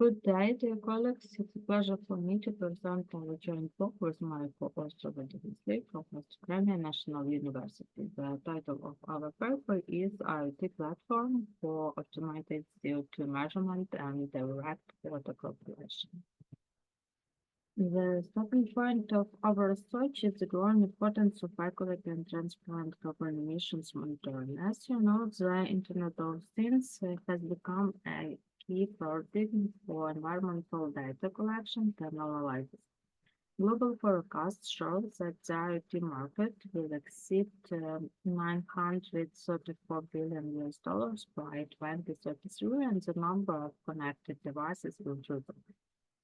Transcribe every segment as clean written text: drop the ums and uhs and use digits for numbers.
Good day, dear colleagues. It's a pleasure for me to present our joint book with my co-author from Australia National University. The title of our paper is IoT Platform for Automated CO₂ Measurement and Direct Water Calculation. The starting point of our research is the growing importance of accurate and transparent carbon emissions monitoring. As you know, the Internet of Things has become a key paradigm for environmental data collection and analysis. Global forecasts show that the IoT market will exceed $934 billion US by 2033, and the number of connected devices will triple.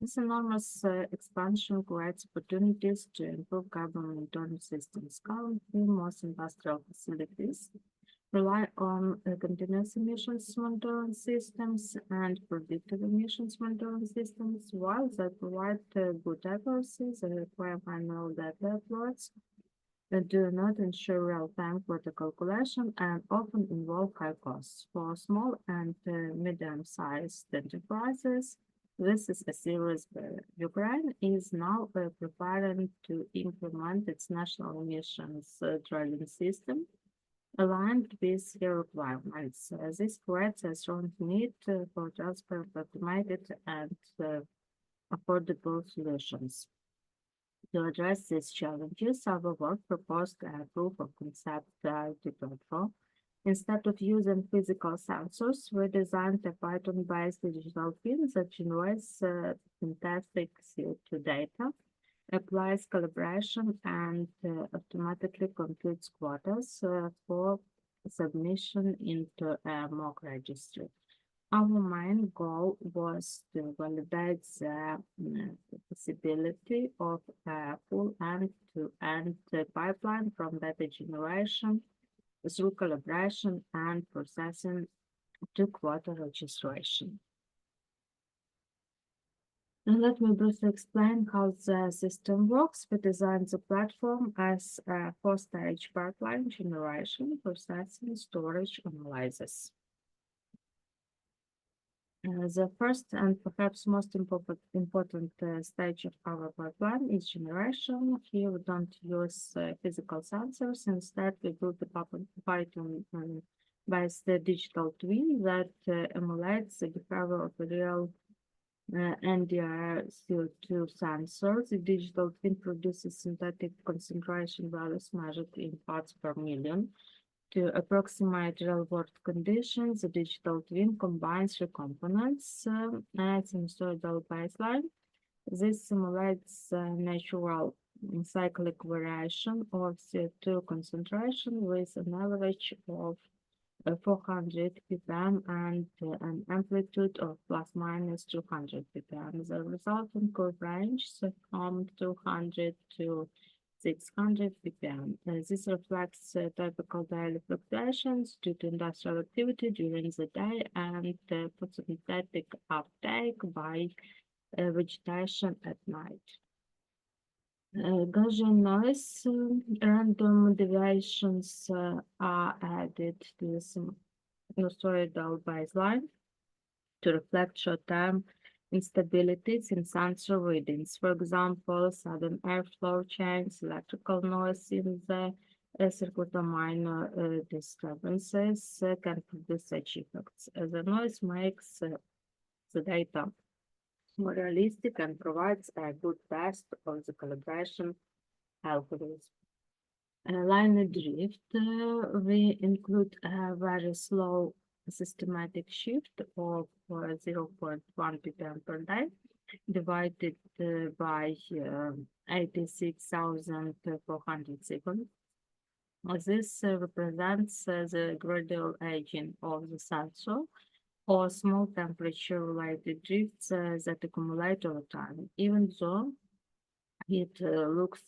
This enormous expansion creates opportunities to improve carbon monitoring systems. Currently, most industrial facilities rely on continuous emissions monitoring systems and predictive emissions monitoring systems. While they provide good accuracy, they require manual data uploads that do not ensure real-time quota calculation and often involve high costs. For small and medium-sized enterprises, this is a serious barrier. Ukraine is now preparing to implement its national emissions trading system aligned with your requirements. This creates a strong need for transparent, automated, and affordable solutions. To address these challenges, our work proposed a proof of concept IoT platform. Instead of using physical sensors, we designed a Python-based digital twin that generates synthetic CO₂ data, applies calibration, and automatically computes quotas for submission into a mock registry. Our main goal was to validate the feasibility of a full end-to-end pipeline from data generation through calibration and processing to quota registration. Now let me briefly explain how the system works. We designed the platform as a four-stage pipeline: generation, processing, storage, analysis. The first and perhaps most important stage of our pipeline is generation. Here we don't use physical sensors. Instead, we build the Python based digital twin that emulates the behavior of a real NDR CO₂ sensor. The digital twin produces synthetic concentration values measured in parts per million. To approximate real-world conditions, the digital twin combines three components: a sinusoidal baseline. This simulates natural cyclic variation of CO₂ concentration with an average of 400 ppm and an amplitude of plus minus 200 ppm. The resultant curve range from 200 to 600 ppm. This reflects typical daily fluctuations due to industrial activity during the day and photosynthetic uptake by vegetation at night. Gaussian noise, random deviations are added to the sinusoidal baseline to reflect short-term instabilities in sensor readings. For example, sudden airflow changes, electrical noise in the circuit, or minor disturbances can produce such effects. The noise makes the data more realistic and provides a good test of the calibration algorithm. Line drift, we include a very slow systematic shift of 0.1 ppm per day divided by 86,400 seconds. This represents the gradual aging of the sensor or small temperature-related drifts that accumulate over time. Even though it looks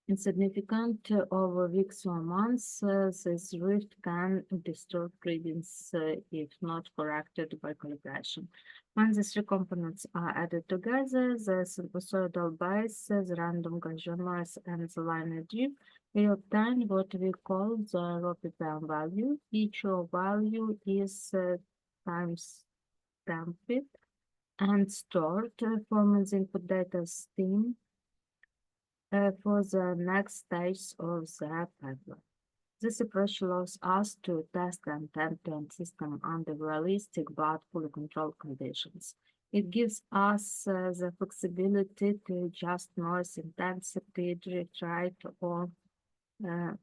insignificant over weeks or months, this drift can distort readings if not corrected by calibration. When these three components are added together, the sinusoidal base, the random Gaussian noise, and the linear drift, we obtain what we call the raw ppm value. Each raw value is times stamped and stored, forming the input data stream for the next stage of the pipeline. This approach allows us to test and end-to-end system under realistic but fully controlled conditions. It gives us the flexibility to adjust noise intensity, drift rate, or uh,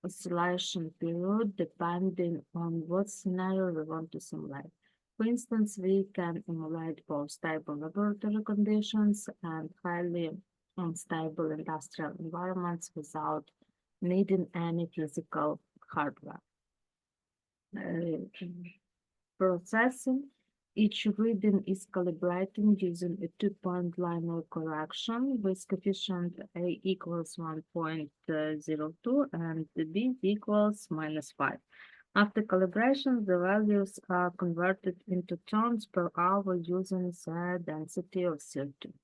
oscillation period depending on what scenario we want to simulate. For instance, we can emulate both stable laboratory conditions and highly unstable industrial environments without needing any physical hardware. Uh, Processing. Each reading is calibrated using a two-point linear correction with coefficient A equals 1.02 and B equals -5. After calibration, the values are converted into terms per hour using the density of CO₂.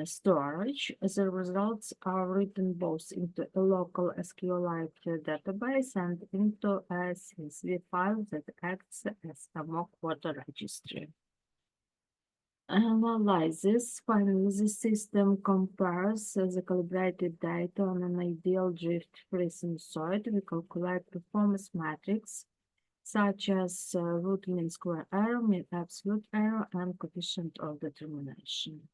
Storage. The results are written both into a local SQLite database and into a CSV file that acts as a mock quota registry. Analysis. Finally, the system compares the calibrated data on an ideal drift-free sinusoid. We calculate performance metrics such as root mean square error, mean absolute error, and coefficient of determination.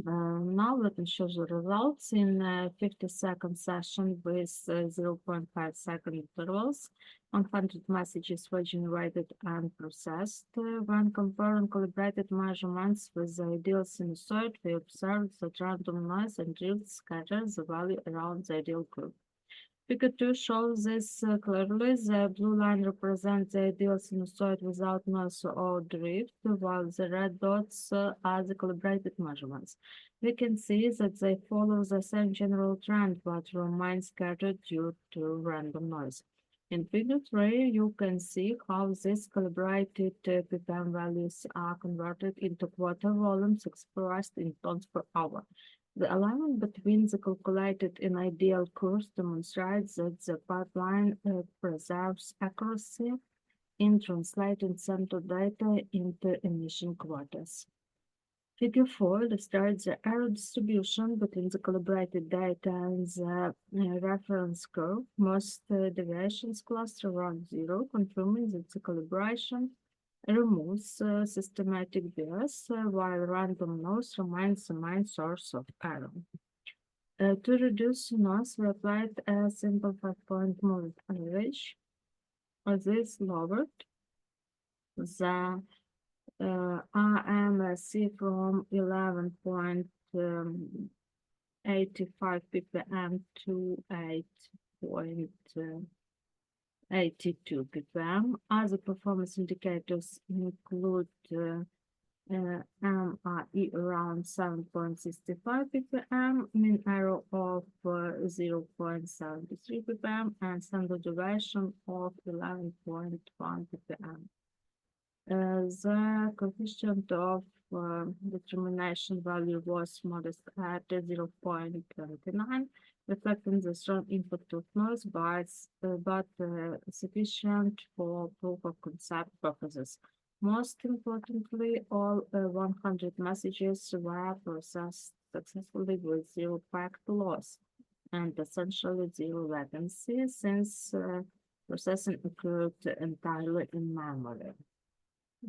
Now let me show the results in a 50-second session with 0.5 second intervals. 100 messages were generated and processed. When comparing calibrated measurements with the ideal sinusoid, we observed that random noise and drift scatter the value around the ideal group. Figure 2 shows this clearly. The blue line represents the ideal sinusoid without noise or drift, while the red dots are the calibrated measurements. We can see that they follow the same general trend but remain scattered due to random noise. In Figure 3, you can see how these calibrated ppm values are converted into quota volumes expressed in tons per hour. The alignment between the calculated and ideal curves demonstrates that the pipeline preserves accuracy in translating sample data into emission quotas. Figure 4 illustrates the error distribution between the calibrated data and the reference curve. Most deviations cluster around zero, confirming that the calibration removes systematic bias, while random noise remains the main source of error. To reduce noise, we applied a simple 5-point moving average. This lowered the RMSE from 11.85 ppm to 8.82 ppm. Other performance indicators include MRE around 7.65 ppm, mean error of 0.73 ppm, and standard deviation of 11.1 ppm. The coefficient of determination value was modest at 0.29, reflecting the strong input of noise, but sufficient for proof of concept purposes. Most importantly, all 100 messages were processed successfully with zero packet loss and essentially zero latency, since processing occurred entirely in memory.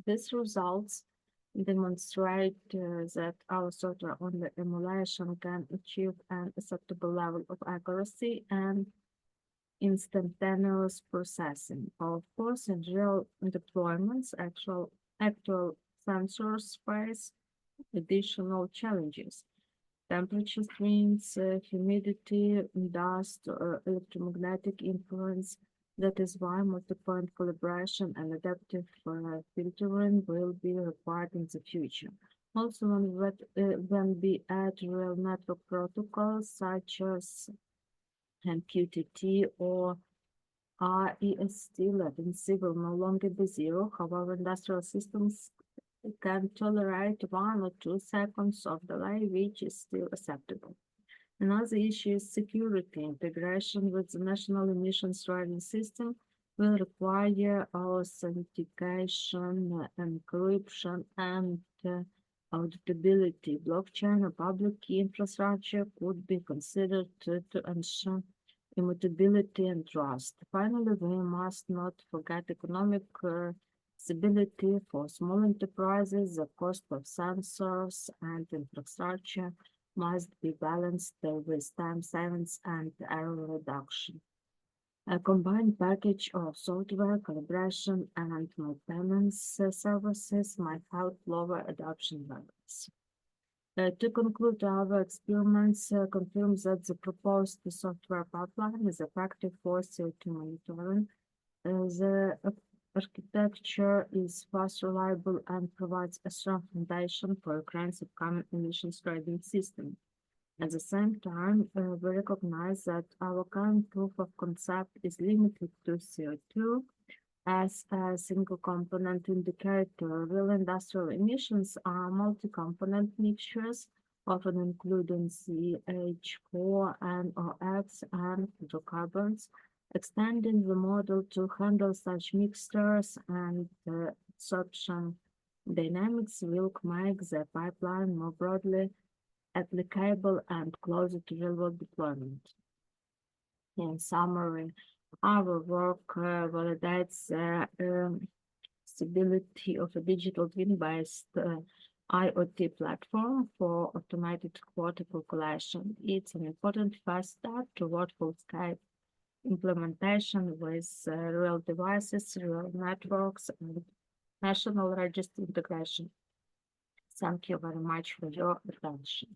These results demonstrate that our software-only emulation can achieve an acceptable level of accuracy and instantaneous processing. Of course, in real deployments, actual sensors face additional challenges. Temperature swings, humidity, dust, electromagnetic influence. That is why multi-point calibration and adaptive filtering will be required in the future. Also, when we add real network protocols such as MQTT or REST, latency will no longer be zero. However, industrial systems can tolerate 1 or 2 seconds of delay, which is still acceptable. Another issue is security. Integration with the national emissions trading system will require authentication, encryption, and auditability. Blockchain or public key infrastructure could be considered to ensure immutability and trust. Finally, we must not forget economic stability for small enterprises. The cost of sensors and infrastructure must be balanced with time savings and error reduction. A combined package of software, calibration, and maintenance services might help lower adoption levels. To conclude, our experiments confirm that the proposed software pipeline is effective for CO₂ monitoring. The architecture is fast, reliable, and provides a strong foundation for Ukraine's upcoming emissions trading system. At the same time, we recognize that our current proof of concept is limited to CO₂ as a single component indicator. Real industrial emissions are multi-component mixtures, often including CH4, NOx, and hydrocarbons. Extending the model to handle such mixtures and absorption dynamics will make the pipeline more broadly applicable and closer to real-world deployment. In summary, our work validates the stability of a digital twin-based IoT platform for automated quota calculation. It's an important first step toward full-scale implementation with real devices, real networks, and national register integration. Thank you very much for your attention.